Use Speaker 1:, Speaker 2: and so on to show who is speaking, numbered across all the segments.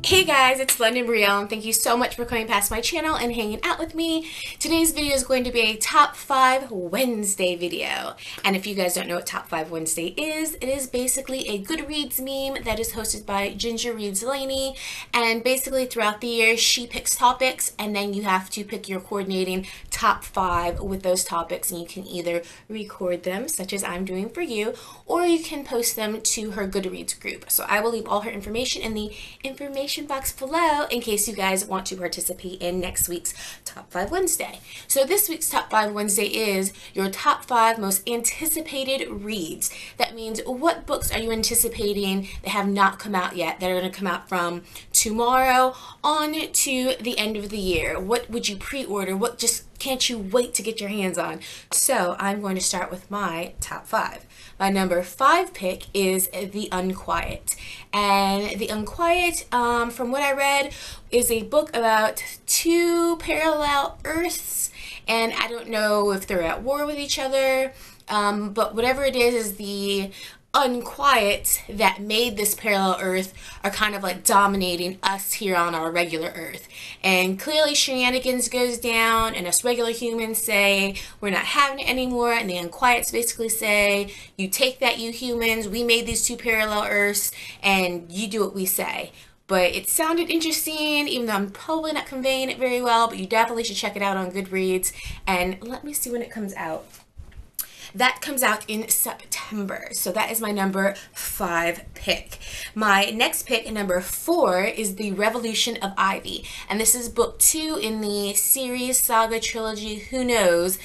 Speaker 1: Hey guys, it's Londyn and thank you so much for coming past my channel and hanging out with me. Today's video is going to be a Top 5 Wednesday video. And if you guys don't know what Top 5 Wednesday is, it is basically a Goodreads meme that is hosted by Ginger Reads Lainey. And basically throughout the year, she picks topics and then you have to pick your coordinating top 5 with those topics. And you can either record them, such as I'm doing for you, or you can post them to her Goodreads group. So I will leave all her information in the information box below in case you guys want to participate in next week's Top 5 Wednesday. So this week's Top 5 Wednesday is your top 5 most anticipated reads. That means what books are you anticipating that have not come out yet, that are going to come out from tomorrow on to the end of the year? What would you pre-order? What just can't you wait to get your hands on? So I'm going to start with my top 5. My number 5 pick is The Unquiet. And The Unquiet, from what I read, is a book about 2 parallel Earths. And I don't know if they're at war with each other, but whatever it is the Unquiet that made this parallel Earth are kind of like dominating us here on our regular Earth. And clearly shenanigans goes down and us regular humans say we're not having it anymore, and the Unquiets basically say you take that, you humans, we made these 2 parallel Earths and you do what we say. But it sounded interesting, even though I'm probably not conveying it very well, but you definitely should check it out on Goodreads. And let me see when it comes out. That comes out in September. So that is my number 5 pick. My next pick, number 4, is The Revolution of Ivy. And this is book 2 in the series, saga, trilogy, who knows,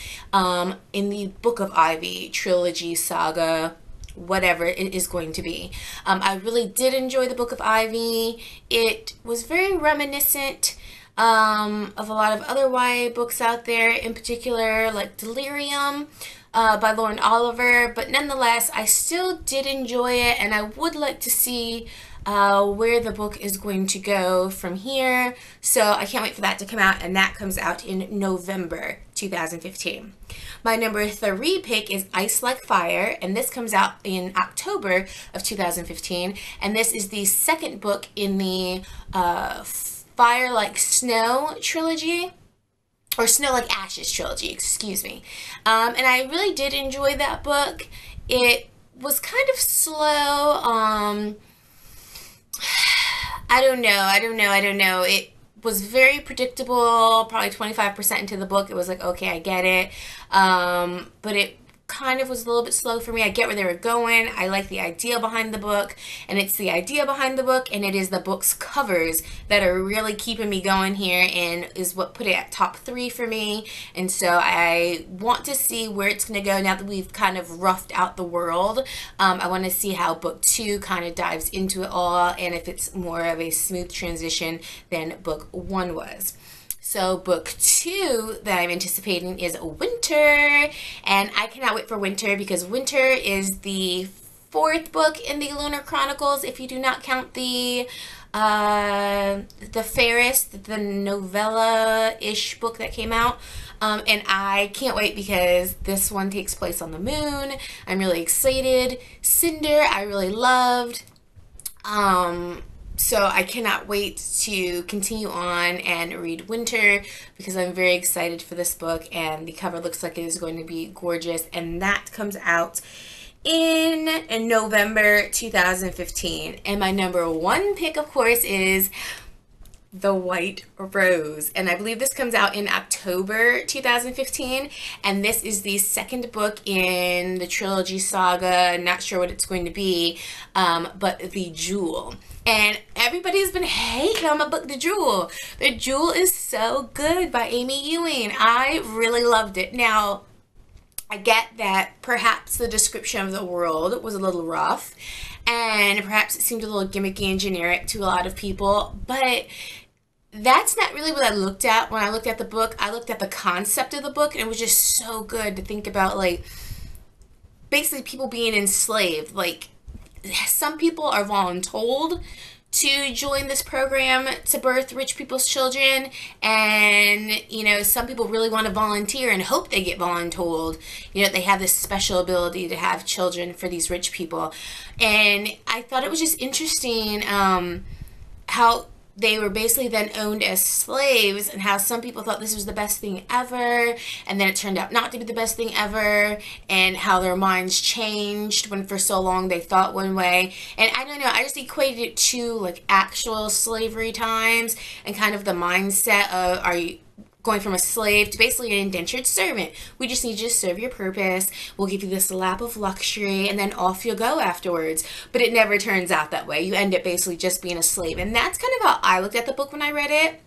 Speaker 1: in the Book of Ivy trilogy, saga, whatever it is going to be. I really did enjoy the Book of Ivy. It was very reminiscent of a lot of other YA books out there, in particular like Delirium by Lauren Oliver, but nonetheless I still did enjoy it, and I would like to see where the book is going to go from here. So I can't wait for that to come out, and that comes out in November 2015. My number 3 pick is Ice Like Fire, and this comes out in October of 2015, and this is the second book in the Fire Like Snow trilogy, or Snow Like Ashes trilogy, excuse me. And I really did enjoy that book. It was kind of slow. I don't know. It was very predictable. Probably 25% into the book, it was like, okay, I get it. But it kind of was a little bit slow for me. I get where they were going. I like the idea behind the book, and it's the idea behind the book, and it is the book's covers that are really keeping me going here, and is what put it at top 3 for me. And so I want to see where it's going to go now that we've kind of roughed out the world. I want to see how book 2 kind of dives into it all, and if it's more of a smooth transition than book 1 was. So book 2 that I'm anticipating is Winter, and I cannot wait for Winter because Winter is the 4th book in the Lunar Chronicles, if you do not count the Fairest, the novella-ish book that came out. And I can't wait because this one takes place on the moon. I'm really excited. Cinder, I really loved. So I cannot wait to continue on and read Winter because I'm very excited for this book, and the cover looks like it is going to be gorgeous, and that comes out in November 2015. And my number 1 pick, of course, is The White Rose, and I believe this comes out in October 2015, and this is the 2nd book in the trilogy saga. Not sure what it's going to be, but The Jewel. And everybody's been hating on my book, The Jewel. The Jewel is so good by Amy Ewing. I really loved it. Now, I get that perhaps the description of the world was a little rough, and perhaps it seemed a little gimmicky and generic to a lot of people, but that's not really what I looked at when I looked at the book. I looked at the concept of the book, and it was just so good to think about, like, basically people being enslaved. Like, some people are voluntold to join this program to birth rich people's children, and you know, some people really want to volunteer and hope they get voluntold, you know, they have this special ability to have children for these rich people. And I thought it was just interesting how they were basically then owned as slaves, and how some people thought this was the best thing ever, and then it turned out not to be the best thing ever, and how their minds changed when for so long they thought one way. And I don't know, I just equated it to like actual slavery times, and kind of the mindset of, are you going from a slave to basically an indentured servant? We just need you to serve your purpose. We'll give you this lap of luxury, and then off you go afterwards. But it never turns out that way. You end up basically just being a slave. And that's kind of how I looked at the book when I read it.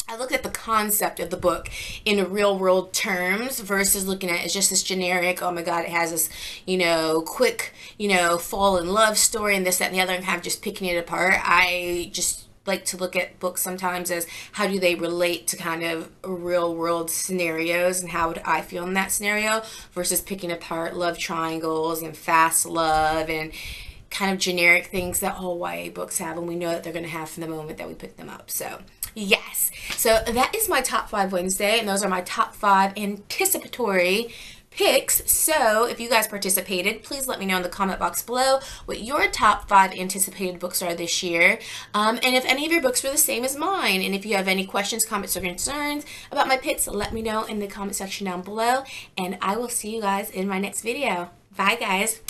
Speaker 1: I looked at the concept of the book in real world terms versus looking at it as just this generic, oh my god, it has this, you know, quick, you know, fall in love story and this, that, and the other, and kind of just picking it apart. I just like to look at books sometimes as how do they relate to kind of real world scenarios, and how would I feel in that scenario, versus picking apart love triangles and fast love and kind of generic things that all YA books have, and we know that they're going to have from the moment that we pick them up. So yes, so that is my top 5 Wednesday, and those are my top 5 anticipatory picks. So if you guys participated, please let me know in the comment box below what your top 5 anticipated books are this year, and if any of your books were the same as mine. And if you have any questions, comments, or concerns about my picks, let me know in the comment section down below, and I will see you guys in my next video. Bye guys.